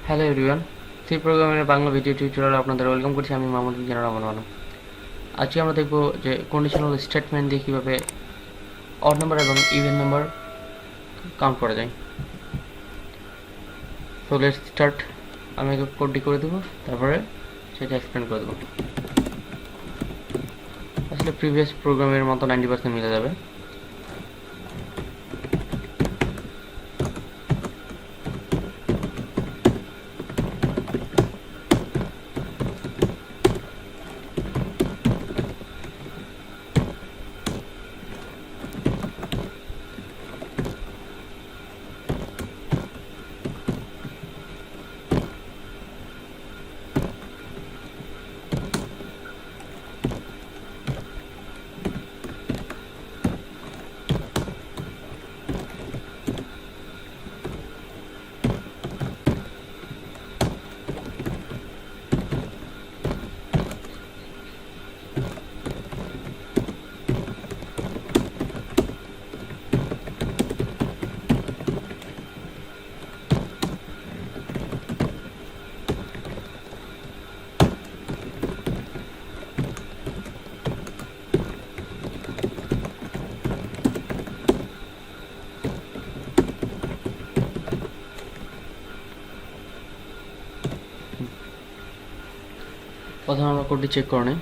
Hello everyone, C প্রোগ্রামের Bangla video টিউটোরিয়ালে আপনাদের ওয়েলকাম করছি। আমি মোহাম্মদ মিজানুর রহমান মানব। আজকে আমরা দেখব যে কন্ডিশনাল স্টেটমেন্ট দিয়ে কীভাবে অড নাম্বার এবং ইভেন নাম্বার কাউন্ট করা যায়। So let's start. আমি আগে কোডটি করে দেবো, তারপরে সেটা এক্সপ্লেন করে দেবো। আসলে প্রিভিয়াস প্রোগ্রামের মতো 90% মিলে যাবে। প্রথমে আমরা কোডটি চেক করে নিই।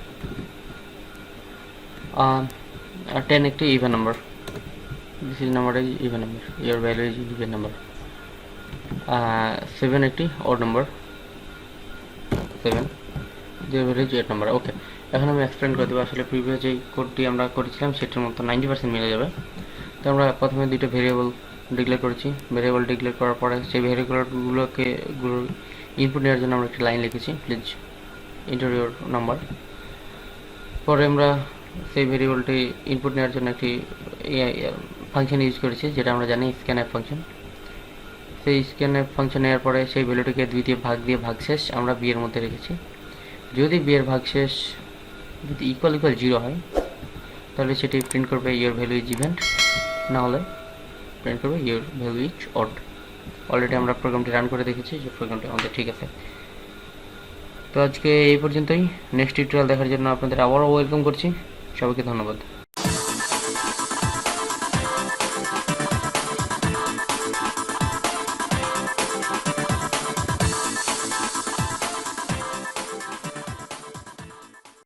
10 একটি even number, this is number is even number, your value is even number. 7 একটি odd number, 7 zero value is 8 number. Okay, এখন আমি এক্সপ্লেন করে দেবো। আসলে প্রিভিয়াস যে কোডটি আমরা করেছিলাম সেটার মতো 90% মিলে যাবে। তো আমরা প্রথমে দুটো ভেরিয়েবল ডিক্লেয়ার করেছি। ভেরিয়েবল ডিক্লেয়ার করার পরে সেই ভেরিয়েবলগুলোকে ইনপুট নেওয়ার জন্য আমরা একটি লাইন লিখেছি, প্লিজ এন্টার ইউর নাম্বার। পরে আমরা সেই ভেরিয়েবলটি ইনপুট নেওয়ার জন্য একটি ফাংশন ইউজ করেছি, যেটা আমরা জানি স্ক্যানএফ ফাংশন। সেই স্ক্যানএফ ফাংশন নেওয়ার পরে সেই ভ্যালুটিকে 2 দিয়ে ভাগ দিয়ে ভাগশেষ আমরা বি এর মধ্যে রেখেছি। যদি বি এর ভাগশেষ যদি ইকুয়াল 0 হয়, তাহলে সেটি প্রিন্ট করবে ইয়োর ভ্যালু ইজ ইভেন, না হলে প্রিন্ট করবে your value is odd. Already আমরা প্রোগ্রামটি রান করে দেখেছি যে প্রোগ্রামটি আমাদের ঠিক আছে। তো আজকে এই পর্যন্তই। নেক্সট টিউটোরিয়াল দেখার জন্য আপনাদের আবারও ওয়েলকাম করছি। সবাইকে ধন্যবাদ।